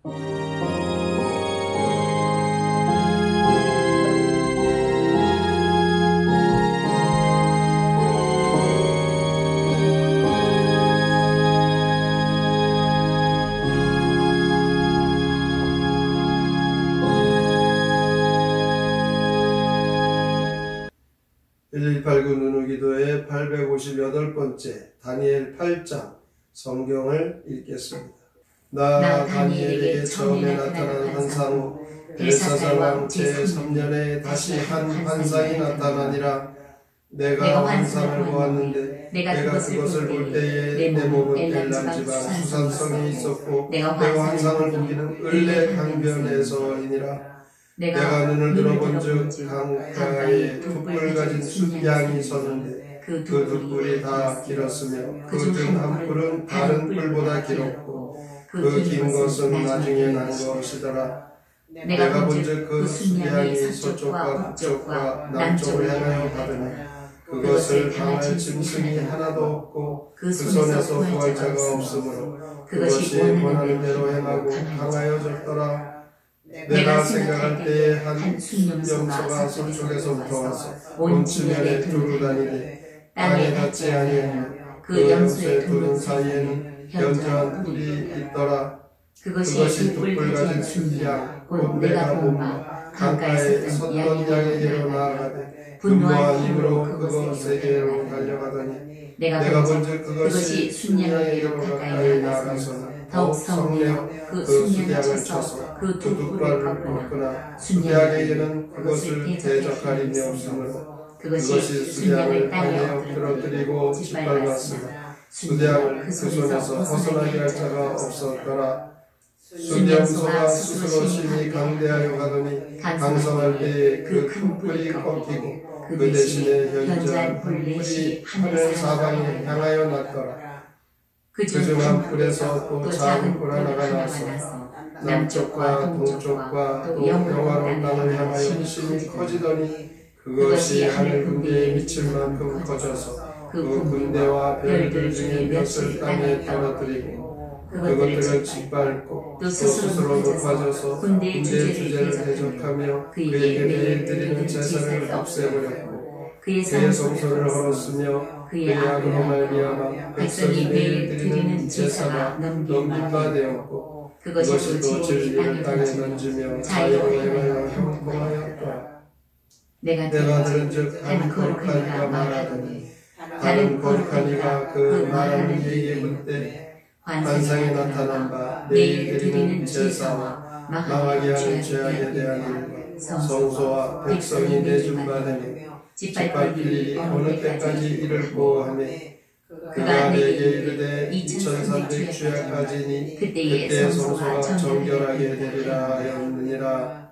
1189 누누기도의 858번째 다니엘 8장 성경을 읽겠습니다. 나 다니엘에게 처음에 나타난 환상 후 벨사살 왕 제3년에 다시 한 환상이 나타나니라. 내가 환상을 보았는데 내가 그것을 볼 때에 내 몸은 엘람 지방 수산성이 있었고 내가 환상을 보기는 을레 강변에서이니라. 내가 눈을 들어본즉 강가에 두 뿔 가진 숫양이 섰는데 그 두 뿔이 다 길었으며 그 중 한 뿔은 다른 뿔보다 길었고 그 긴 것은 나중에 난 것이더라. 내가 본즉 그 숫양이 서쪽과 북쪽과 남쪽을 향하여 가더니 그것을 방할 짐승이 하나도 없고 그 손에서 구할 자가 없으므로 그것이 원하는 대로 행하고 강하여졌더라. 내가 생각할 때에 한 순념소가 서쪽에서부터 와서 온 지면에 두루 다니되 땅에 닿지 아니하며 그 염소의 두른 사이에는 현저한 뿔이 있더라. 그것이 두 뿔 가진 순양 곧 내가 본바 강가에 섰던 양에게로 나아가되 분노한 힘으로 그것에게로 달려가더니 내가 본즉 그것이 순양에게로 가까이 나아가서 더욱 성내어 그 순양을 쳐서 그 두 뿔을 꺾으나 순양에게는 그것을 대적할 힘이 없으므로 그것이 순양을 땅에 엎드러뜨리고 짓밟았으나 순양을 그 손에서 벗어나게 할 자가 없었더라. 순념소가 스스로 심히 강대하여 가더니 강성할 때에 그 큰 뿔이 꺾이고 그 대신에 현저한 뿔이 하늘 사방에 향하여 났더라. 그중 한 뿔에서 또 작은 뿔 하나가 나서 남쪽과 동쪽과 또 영화로운 땅을 향하여 심히 커지더니 그것이 하늘 군대에 미칠 만큼 커져서 그 군대와 별들 중에 몇을 땅에 떨어뜨리고 그것들을 짓밟고 또 스스로 높아져서 군대의 주제를 대적하며 그에게 매일 드리는 제사를 없애버렸고 그의 성소를 헐었으며 그의 악으로 말미암아 백성이 매일 드리는 제사가 넘김바 되었고 그것이 또 진리를 땅에 던지며 자유로 행하여 형통하였더라. 내가 들은즉 한 거룩한 이가 말하더니 다른 거룩한 이가 그 말하는 이에게 묻되 환상에 나타난 바 내일 드리는 제사와 망하게 하는 죄악에 대한 일과 성소와 백성이 내준 바 되며 짓밟힐 일이 어느 때까지 이를 보호하며 그가 내게 이르되 2300 주야까지니 그때의 성소가 정결하게 되리라 하였느니라.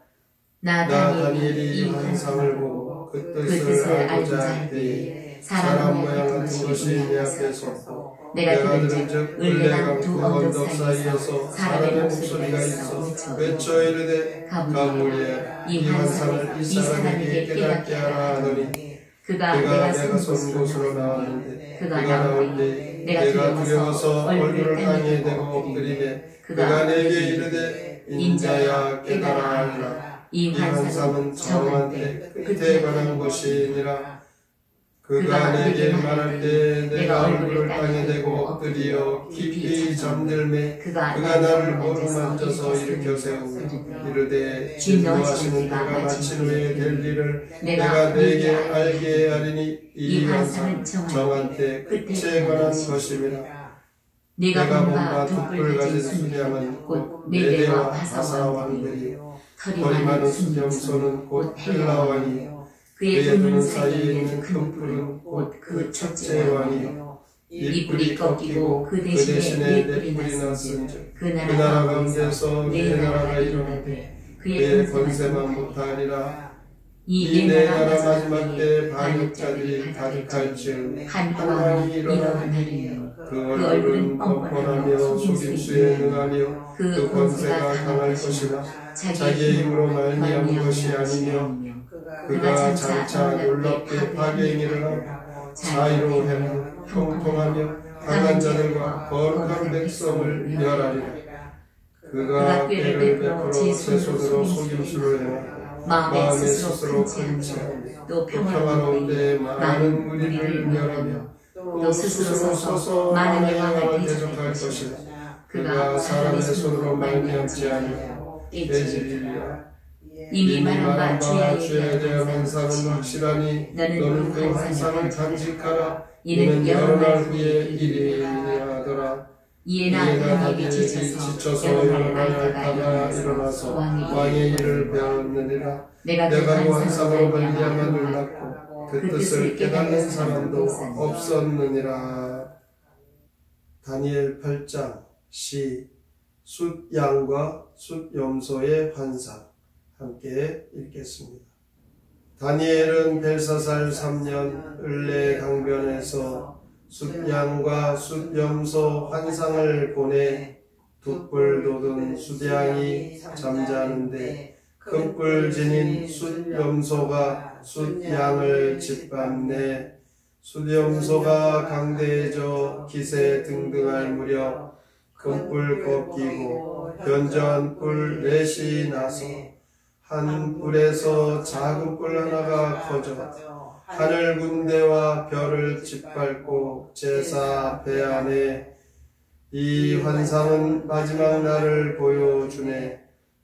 나 다니엘이 이 환상을 보고 그 뜻을 알고자 할 때에 사람 모양 같은 것이 내 앞에 섰고 내가 들은즉 을레강 두 언덕 사이에서 사람의 목소리가 있어 외쳐 이르되 가물리야 이 환상을 이 사람에게 깨닫게 하라 하더니 그가 내가 선 곳으로 나왔는데 그가 나올 때 내가 두려워서 얼굴을 땅에 대고 엎드리매 그가 내게 이르되 인자야 깨달아 알라. 이 환상은 정한 때 끝에 관한 것이니라. 그가 내게 말할 때 내가 얼굴을 땅에 대고 엎드리어 깊이 잠들매 그가 나를 어루만져서 일으켜 세우고 이르되 진노하시는 내가 마친 후에 될 일을 내가 내게 알게 하리니 이 환상은 정한 때 끝에 관한 것임이라. 내가 본바 두 뿔 가진 순양은 곧 메대와 바사 왕들이요 털이 많은 순념소는 곧 헬라 왕이요 그의 두눈 사이에 있는 큰 뿔은 곧 그 첫째 왕이요 이 뿔이 꺾이고 그 대신에 네 뿔이 났은즉 그 나라 가운데서 네 나라가 일어나되 그의 권세만 못하리라. 이 네 나라 마지막 때 반역자들이 가득할 즈음 한 왕이 일어나리니 그 얼굴은 뻔뻔하며 속임수에 능하며 그 권세가 강할 것이나 자기의 힘으로 말미암은 것이 아니며 그가 장차 놀랍게 파괴행위를 하고 자유로 행하고 형통하며 강한 자들과 거룩한 백성을 멸하리라. 그가 꾀를 베풀어 제 손으로 속임수를 행하고 마음에 스스로 근치하며 또 평화로운 데 많은 무리를 멸하며 또 스스로 서서 만왕의 왕을 대적할 것이라. 그가 사람의 손으로 말미암지 아니하고 깨지리라. 이미 말한 바 주야에 대한 환상은 확실하니 너는 그 환상을 간직하라. 이는 여러 날 후에 이르리하더라. 이에 다니엘에게 지쳐서 여러 날 앓다가 일어나서 왕의 일을 배웠느니라. 내가 그 환상으로 말미암아 놀랐고 그 뜻을 깨닫는 사람도 없었느니라. 다니엘 8장 시 숫양과 숫염소의 환상 함께 읽겠습니다. 다니엘은 벨사살 3년 을레 강변에서 숫양과 숫염소 환상을 보내 돛불 돋은 숫양이 잠자는데 큰뿔 지닌 숫염소가 숫양을 짓밟네. 숫염소가 강대해져 기세 등등할 무렵 큰뿔 꺾이고 변전 뿔 넷이 나서 한 뿔에서 작은 뿔 하나가 커져 하늘 군대와 별을 짓밟고 제사 배 안에. 이 환상은 마지막 날을 보여주네.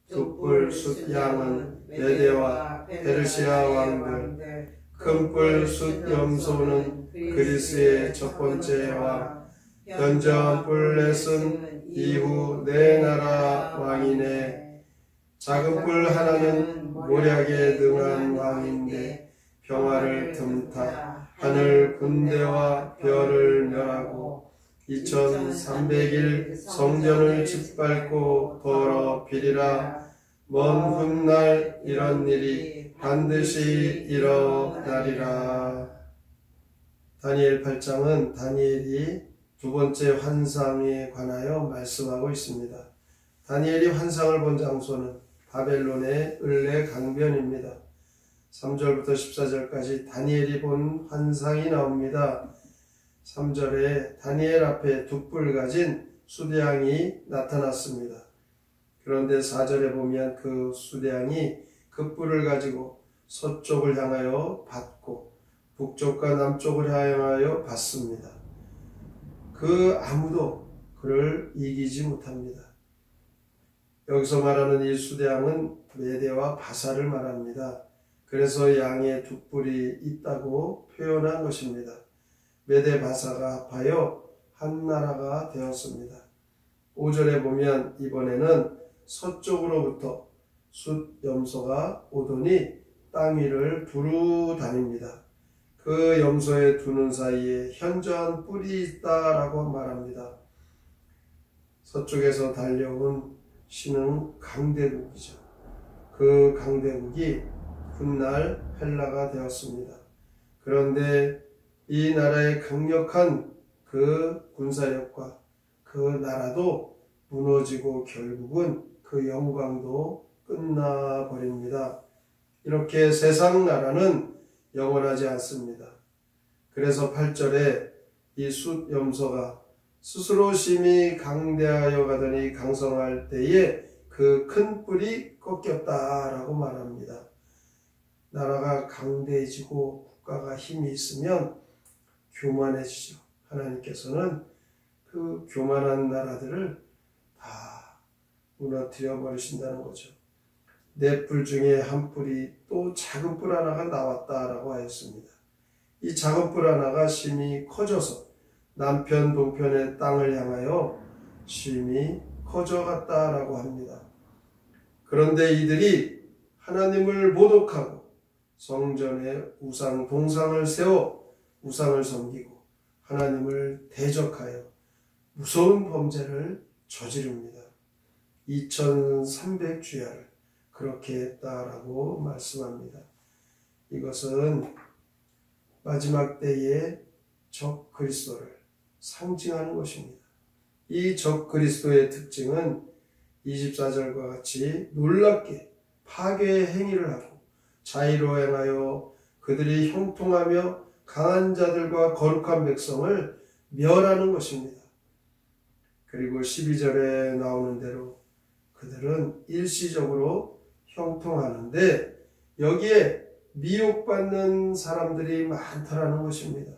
돛불 숫양은 메대와 페르시아 왕들, 큰뿔 숫염소는 그리스의 첫 번째 왕, 변전 뿔넷은 이후 네 나라 왕이네. 작은 뿔 하나는 모략에 능한 왕인데 평화를 틈타 하늘 군대와 별을 멸하고 2300일 성전을 짓밟고 더럽히리라. 먼 훗날 이런 일이 반드시 일어나리라. 다니엘 8장은 다니엘이 두 번째 환상에 관하여 말씀하고 있습니다. 다니엘이 환상을 본 장소는 바벨론의 을레 강변입니다. 3절부터 14절까지 다니엘이 본 환상이 나옵니다. 3절에 다니엘 앞에 돛불 가진 숫양이 나타났습니다. 그런데 4절에 보면 그 숫양이 그 뿔을 가지고 서쪽을 향하여 받고 북쪽과 남쪽을 향하여 받습니다. 그 아무도 그를 이기지 못합니다. 여기서 말하는 이 숫양은 메대와 바사를 말합니다. 그래서 양의 두 뿔이 있다고 표현한 것입니다. 메대 바사가 합하여 한 나라가 되었습니다. 5절에 보면 이번에는 서쪽으로부터 숫염소가 오더니 땅 위를 두루 다닙니다. 그 염소의 두 눈 사이에 현저한 뿔이 있다라고 말합니다. 서쪽에서 달려온 신은 강대국이죠. 그 강대국이 훗날 헬라가 되었습니다. 그런데 이 나라의 강력한 그 군사력과 그 나라도 무너지고 결국은 그 영광도 끝나버립니다. 이렇게 세상 나라는 영원하지 않습니다. 그래서 8절에 이 숫염소가 스스로 심히 강대하여 가더니 강성할 때에 그 큰 뿔이 꺾였다라고 말합니다. 나라가 강대해지고 국가가 힘이 있으면 교만해지죠. 하나님께서는 그 교만한 나라들을 다 무너뜨려 버리신다는 거죠. 네 뿔 중에 한 뿔이 또 작은 뿔 하나가 나왔다라고 하였습니다. 이 작은 뿔 하나가 심히 커져서 남편 동편의 땅을 향하여 심히 커져갔다라고 합니다. 그런데 이들이 하나님을 모독하고 성전에 우상 동상을 세워 우상을 섬기고 하나님을 대적하여 무서운 범죄를 저지릅니다. 2300주야를 그렇게 했다라고 말씀합니다. 이것은 마지막 때의 적 그리스도를 상징하는 것입니다. 이 적 그리스도의 특징은 24절과 같이 놀랍게 파괴의 행위를 하고 자의로 행하여 그들이 형통하며 강한 자들과 거룩한 백성을 멸하는 것입니다. 그리고 12절에 나오는 대로 그들은 일시적으로 형통하는데 여기에 미혹받는 사람들이 많다라는 것입니다.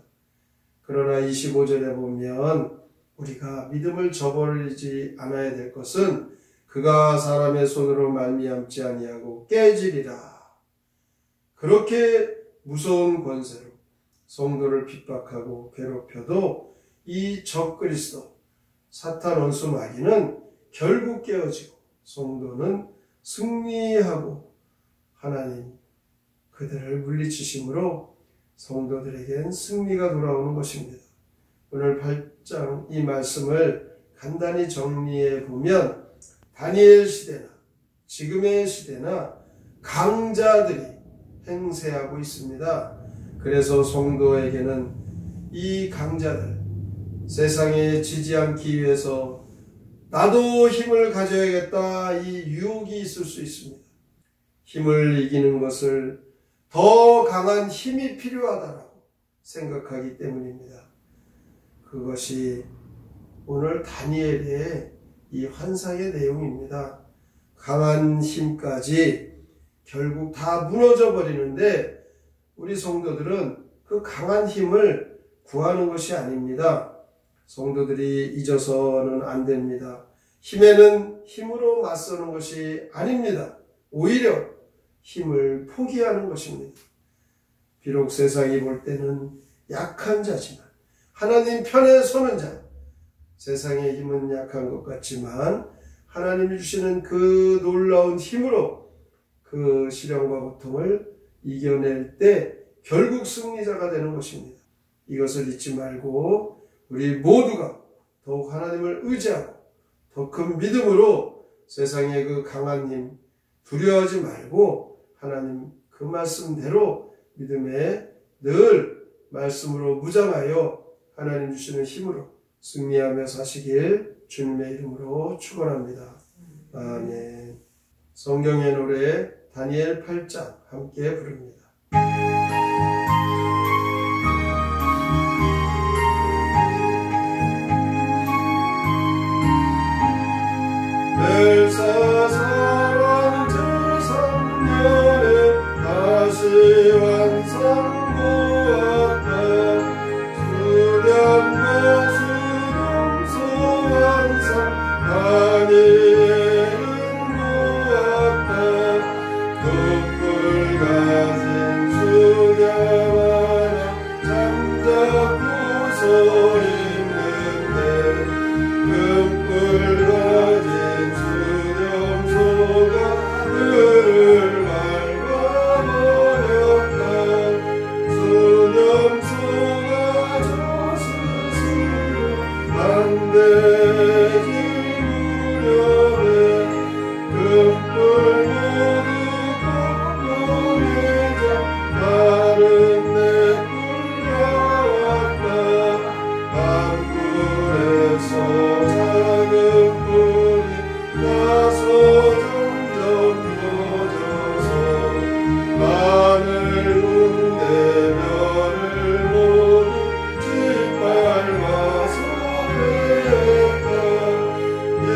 그러나 25절에 보면 우리가 믿음을 저버리지 않아야 될 것은 그가 사람의 손으로 말미암지 아니하고 깨지리라. 그렇게 무서운 권세로 성도를 핍박하고 괴롭혀도 이 적그리스도 사탄 원수 마귀는 결국 깨어지고 성도는 승리하고 하나님 그들을 물리치심으로 성도들에겐 승리가 돌아오는 것입니다. 오늘 8장 이 말씀을 간단히 정리해 보면 다니엘 시대나 지금의 시대나 강자들이 행세하고 있습니다. 그래서 성도에게는 이 강자들 세상에 지지 않기 위해서 나도 힘을 가져야겠다 이 유혹이 있을 수 있습니다. 힘을 이기는 것을 더 강한 힘이 필요하다고 생각하기 때문입니다. 그것이 오늘 다니엘의 이 환상의 내용입니다. 강한 힘까지 결국 다 무너져 버리는데 우리 성도들은 그 강한 힘을 구하는 것이 아닙니다. 성도들이 잊어서는 안 됩니다. 힘에는 힘으로 맞서는 것이 아닙니다. 오히려 힘을 포기하는 것입니다. 비록 세상이 볼 때는 약한 자지만 하나님 편에 서는 자, 세상의 힘은 약한 것 같지만 하나님이 주시는 그 놀라운 힘으로 그 시련과 고통을 이겨낼 때 결국 승리자가 되는 것입니다. 이것을 잊지 말고 우리 모두가 더욱 하나님을 의지하고 더 큰 믿음으로 세상의 그 강한 힘 두려워하지 말고 하나님 그 말씀대로 믿음에 늘 말씀으로 무장하여 하나님 주시는 힘으로 승리하며 사시길 주님의 이름으로 축원합니다. 아멘. 성경의 노래 다니엘 8장 함께 부릅니다. 벨사사랑 제3년에 다시 완성보았다. 수련과 수동소 완성 다니엘은 보았다. 촛불 가진 수녀마냥 잠자고 서 있는데 금불 가진 수렴소가 그를 밟아버렸다. 수렴소가 저 스스로 안되지 무렵에 금불 모두 꺼내자 다른 내 꿀려왔다. 밤굴에서 작은 불이 나서 점점 퍼져서 마늘 군대 별을 모두 짓밟아서 했다. 이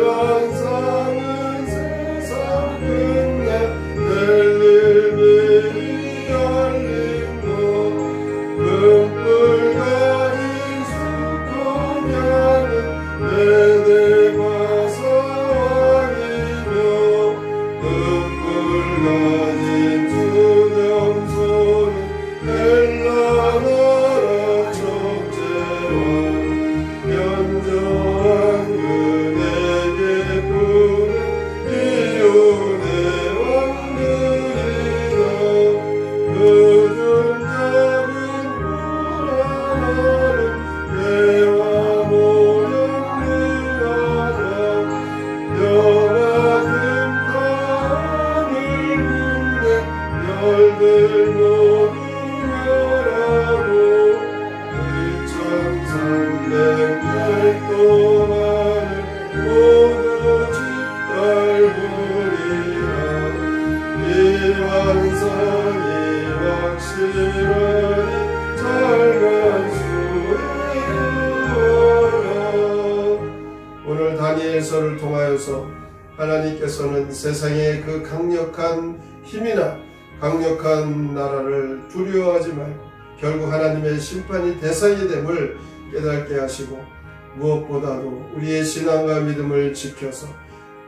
환상은 세상 끝내 될 일이 열린다. 금불 가진 수컷냐는 내대과 사왕이며 금불 가진 수렴소는 헬라나라 첫째왕 연정한 그에게 부른 이웃의 왕들이다. 그중 작은 물 하나는 배와 모양을 하자 여같은 하늘 군대 별들 모두 멸하고 2300날 동안을 모두 짓밟으리라. 이 환상이 확실하니 잘간수이라. 오늘 다니엘서를 통하여서 하나님께서는 세상의 그 강력한 힘이나 강력한 나라를 두려워하지 말고 결국 하나님의 심판이 대상이 됨을 깨닫게 하시고 무엇보다도 우리의 신앙과 믿음을 지켜서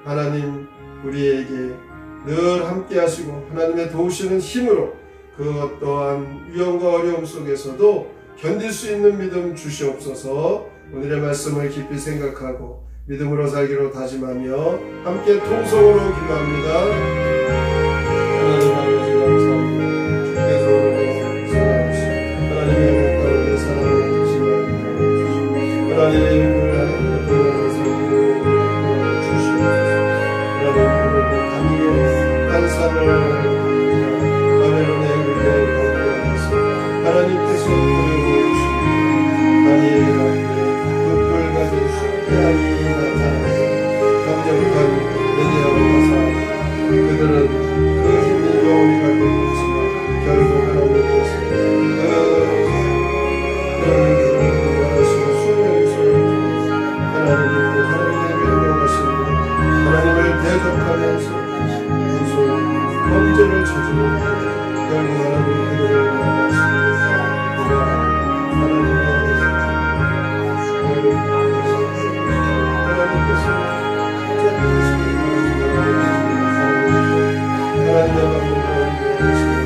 하나님 우리에게 늘 함께 하시고 하나님의 도우시는 힘으로 그 어떠한 위험과 어려움 속에서도 견딜 수 있는 믿음 주시옵소서. 오늘의 말씀을 깊이 생각하고 믿음으로 살기로 다짐하며 함께 통성으로 기도합니다. 하나님 아버지 감사합니다. 주께서 오늘도 살아오시고 하나님의 가운데 사랑을 주시고 하나님을 하나님의 동행을 살고 주시옵소서. 하나님 오늘도 다니엘 한 산을 바벨론의 은혜를 받으면서 하나님께서 그를 보여주시고 다니엘에게 그 뿔같은 숭배함이 강력한 메디아로 가사 그들은 그 힘이 영원히 갈 것 같지만 결국 하나님께서 그들을 원하시는 수명소를 하나님을 하나님의 명령하시는 하나님을 대적하면서 무슨 범죄를 저지르고 결국 하나님 그들을 원하시는 그가 하나님께서 하나님의 방법을